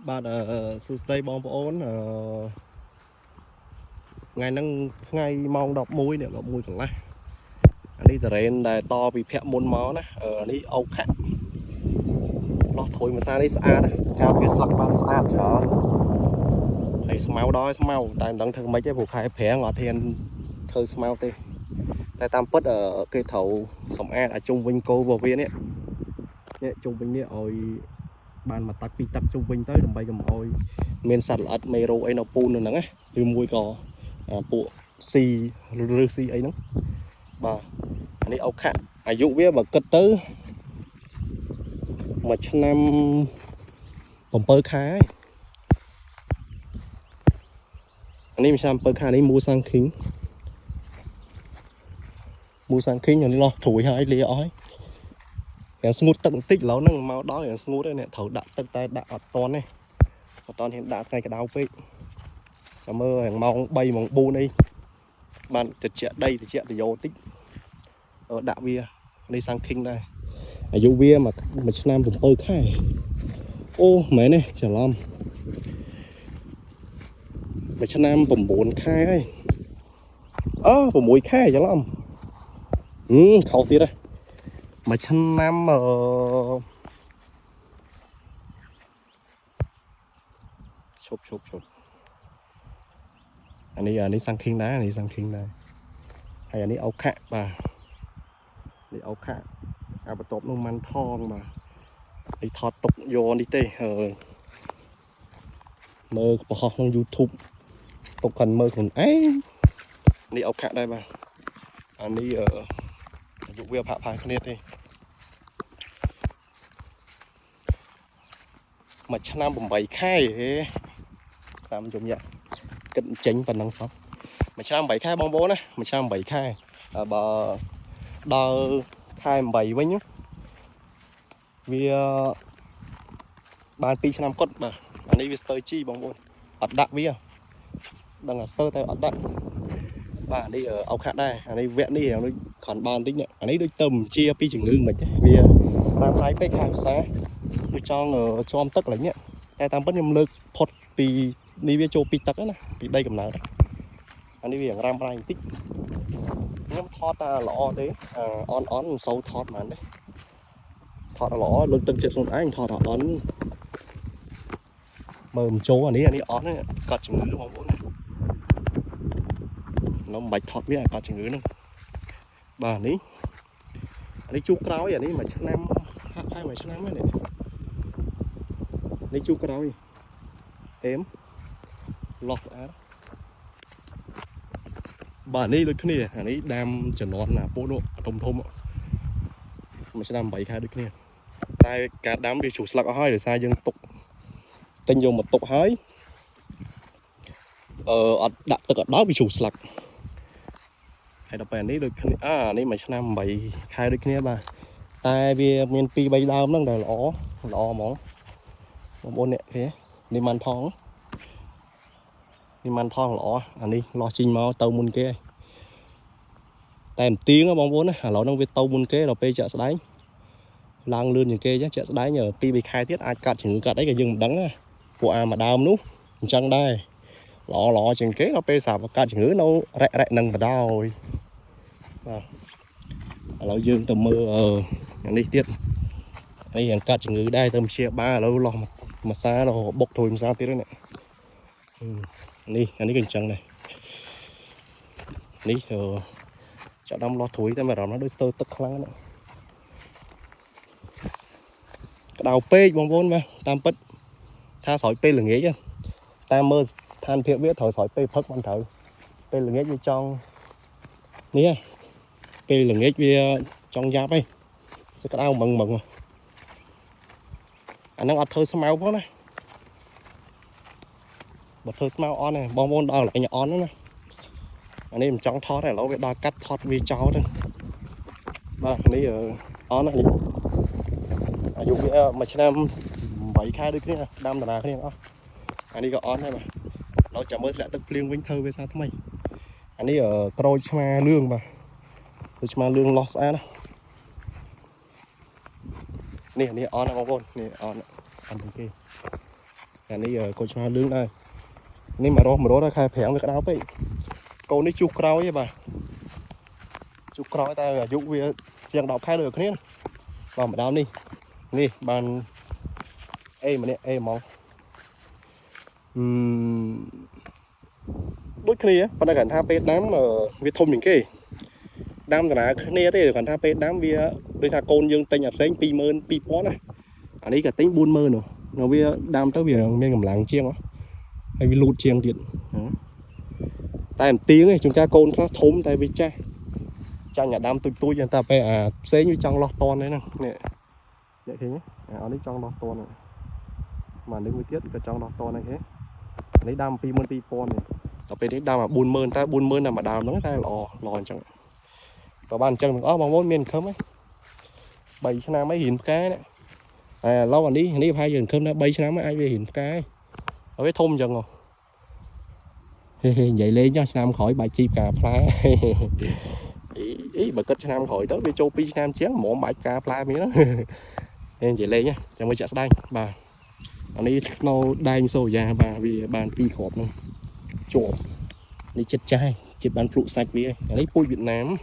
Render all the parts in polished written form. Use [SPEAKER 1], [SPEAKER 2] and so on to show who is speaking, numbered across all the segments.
[SPEAKER 1] បាទសួស្តីបងប្អូនថ្ងៃហ្នឹងថ្ងៃម៉ោង11នេះ11កន្លះអានេះតរ៉េនដែលតពីភ័ក្រមុនមកណានេះអូខៈលោះត្រួយមួយសានេះស្អាតការវាស្លឹកបានស្អាតច្រើនហើយស្មៅដល់ស្មៅតែមិនដឹងធ្វើម៉េចទេព្រោះខែប្រាំងអត់ហ៊ានធ្វើស្មៅទេតែតាមពិតគេត្រូវសម្អាតឲ្យជុំវិញគោរបស់វានេះជុំវិញនេះឲ្យបានមកទឹកពីទឹកជុំវិញទៅដើម្បីកុំឲ្យមានសត្វល្អិតមេរោគអីនៅពូននៅហ្នឹងណាឬមួយក៏ពួកស៊ីឬស៊ីអីហ្នឹងបាទអានេះអូខៈអាយុវាបើគិតទៅមួយឆ្នាំ7 ខែហើយអានេះមួយឆ្នាំ7 ខែនេះមូសាំងឃីងអានេះលោះត្រួយហើយលាអស់ហើយយ៉ាងស្ងួតទឹកបន្តិចឥឡូវហ្នឹងមកដល់យ៉ាងស្ងួតហើយអ្នកត្រូវដាក់ទឹកតែដាក់អត់តន់ទេអត់តន់ហ៊ានដាក់ថ្ងៃក្តៅពេកចាំមើលយ៉ាងម៉ោង3ម៉ោង4អីបានតិចដីតិចទៅយោតិចដាក់វានេះសាំងឃីងដែរអាយុវាមួយឆ្នាំ7 ខែអូមែនទេច្រឡំមួយឆ្នាំ9 ខែហើយ6 ខែច្រឡំខុសទៀតហ៎មួយឆ្នាំឈប់អានេះសាំងឃីងដែរហើយអានេះអូខៈបាទនេះអូខៈបន្ទាប់នោះម៉ាន់ថងបាទនេះថតទុកយកនេះទេមើលបង្ហោះក្នុង YouTube ទុកគាត់មើលខ្លួនឯងនេះអូខៈដែរបាទអានេះអាយុវាផាគ្នាទេមួយឆ្នាំ8 ខែហេតាមជុំយ៉ាគិតចេញប៉ុណ្ណឹងសោះមួយឆ្នាំ8 ខែបងប្អូនណាមួយឆ្នាំ8 ខែបើដល់ខែ8វិញវាបាន2 ឆ្នាំគត់បាទអានេះវាស្ទើរជីបងប្អូនអត់ដាក់វាដឹងថាស្ទើរតែអត់ដាក់បាទនេះអូខៈដែរអានេះវគ្គនេះដូចខនបានបន្តិចអានេះដូចទៅជាពីជំងឺមិនទេវាតាមផ្នែកពេកខែភាសាដូចចង់ជាប់ទឹកកន្លែងនេះតែតាមពិតខ្ញុំលើកផុតពីនេះវាចូលពីទឹកណាពីដីកំណើតអានេះវារ៉ាំរ៉ៃបន្តិចខ្ញុំថតតែល្អទេអនមិនសូវថតបានទេថតល្អលើកទឹកចិត្តខ្លួនឯងថតអត់មើលមិនចូលអានេះអត់កាត់ជំងឺបងប្អូនខ្ញុំមិនបាច់ថតវាឲ្យកាត់ជំងឺហ្នឹងបាទអានេះជួក្រោយអានេះមួយឆ្នាំហាក់ហើយមួយឆ្នាំហ្នឹងនេះជួក្រោយអេមលោះស្អាតបាទនេះដូចគ្នាអានេះដាំចំនួនណាពោនោះធំមួយឆ្នាំ8 ខែដូចគ្នាតែការដាំវាជ្រុះស្លឹកអស់ហើយដោយសារយើងទុកទិញយកមកទុកហើយអត់ដាក់ទឹកអត់ដល់វាជ្រុះស្លឹកហើយដល់ពេលនេះដូចគ្នានេះមួយឆ្នាំ8 ខែដូចគ្នាបាទតែវាមាន2 3ដើមហ្នឹងដែលល្អហ្មងបងប្អូនអ្នកគេនេះម៉ាន់ថងល្អអានេះលោះជីងមកទៅមុនគេតែមិនទៀងបងប្អូនណាឥឡូវហ្នឹងវាទៅមុនគេដល់ពេលចាក់ស្ដែងឡើងលឿនជាងគេចាក់ស្ដែង2 3 ខែទៀតអាចកាត់ជំងឺកាត់អីក៏យើងមិនដឹងណាពួកមួយដើមនោះអញ្ចឹងដែរល្អជាងគេដល់ពេលស្រាប់កាត់ជំងឺនៅរ៉ែនឹងបដ ôi បាទឥឡូវយើងទៅមើលអានេះទៀតហើយយ៉ាងកាត់ជំងឺដែរទៅព្យាបាលឥឡូវលោះមួយសារហូតបុកត្រួយមួយសាទៀតហ្នឹងនេះអានេះក៏អញ្ចឹងដែរនេះចាក់ដាំលោះត្រួយតែអារម្មណ៍ដូចស្ទើរទឹកខ្លាំងណាស់ក្តៅពេកបងប្អូនបាទតាមពិតថាស្រោចពេលល្ងាចតែមើលស្ថានភាពវាត្រូវស្រោចពេលព្រឹកមិនត្រូវពេលល្ងាចវាចង់នេះពេលល្ងាចវាចង់យ៉ាប់ហើយក្តៅមឹងអាហ្នឹងអត់ធ្វើស្មៅផងណាបើធ្វើស្មៅអន់ទេបងប្អូនដល់កន្លែងអន់ណាអានេះមិនចង់ថតទេឥឡូវវាដល់កាត់ថតវាចោលទៅបាទនេះអន់ណាអាយុវាមួយឆ្នាំ8 ខែដូចគ្នាដាំតារាគ្នាអស់អានេះក៏អន់ដែរបាទเราចាំមើលធ្លាក់ទឹកភ្លៀងវិញធ្វើវាសាថ្មីអានេះក្រូចឆ្មាលឿងបាទក្រូចឆ្មាលឿងលោះស្អាតនេះអន់ណាបងប្អូននេះអន់គេ anh ấy cô cho đứng đây nên mà đó ra khai phèn với cái đáo vậy cô đi chụp cào ấy bà chụp cào ta dụ về chiang đào khai được cái này vào mà đào đi nè bàn em mà nè em mong đôi khi á bạn đã gần 2 đám ở Việt Thông những cái đám là này thế gần 2 đám vì đôi thà côn dương tên nhập sáng pi mơn pi pó này anh ấy cả tính buôn mơn rồi nó vì đám tới vì mình làm làng chiêng á hay vì lụt chiêng điện tại tiếng này chúng ta côn nó thốn tại vì cha cha nhà đám tôi người ta phải xé như trong lọt ton đấy nè vậy thế nhé ở đây trong lọt ton này mà nếu mới tiết cái trong lọt ton này thế lấy đam pi mơn pi pon này ở bên đấy đam mà buôn mơn là mà đam nó ta lò chẳng và bàn chân mình bằng món miền không ấy bảy năm mấy hình cái đấy lâu còn đi 2 giờ không đã 7 năm mấy ai về hình cái ở cái thôn chẳng rồi vậy lên cho năm khỏi bài chi cà phá ý bà kết năm khỏi tới với châu pi nam chén mỏ bài cà phá mi đó nên vậy lên nhá cho mới chặt đây bà anh ấy nó đang sâu già bà vì bàn pi khọp luôn chuột đi chết trai chết bàn phụ sạch vì anh ấy pui Việt Nam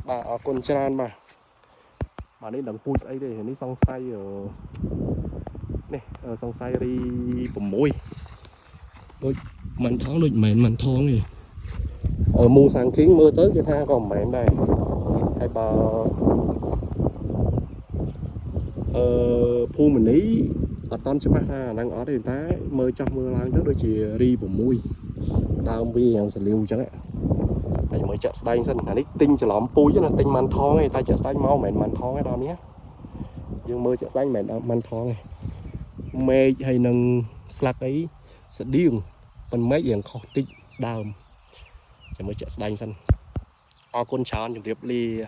[SPEAKER 1] bà ở con tràn mà đi đằng pui ấy đây đi xong say ở này ở xong say đi bầm môi đôi mình thoáng đôi mình thoáng gì ở mua sáng kiến mưa tới cho tha còn mẹ đây hay bà phu mình ý ở con chứ bác đang ở đây ta mơ trong mưa lang trước đôi chỉ đi bầm môi đau vì hàng sầu liu chẳng ạ tại mới chợ đây sân anh ấy tinh cho lỏm pui chứ là tinh man thoáng này ta chợ xanh máu mẹ man thoáng cái đó nhé nhưng mưa chợ xanh mẹ man thoáng này mê hay nâng slack ấy sẽ điên phần mấy dạng khó tích đau chỉ mới chợ xanh sân con chán chụp điệp ly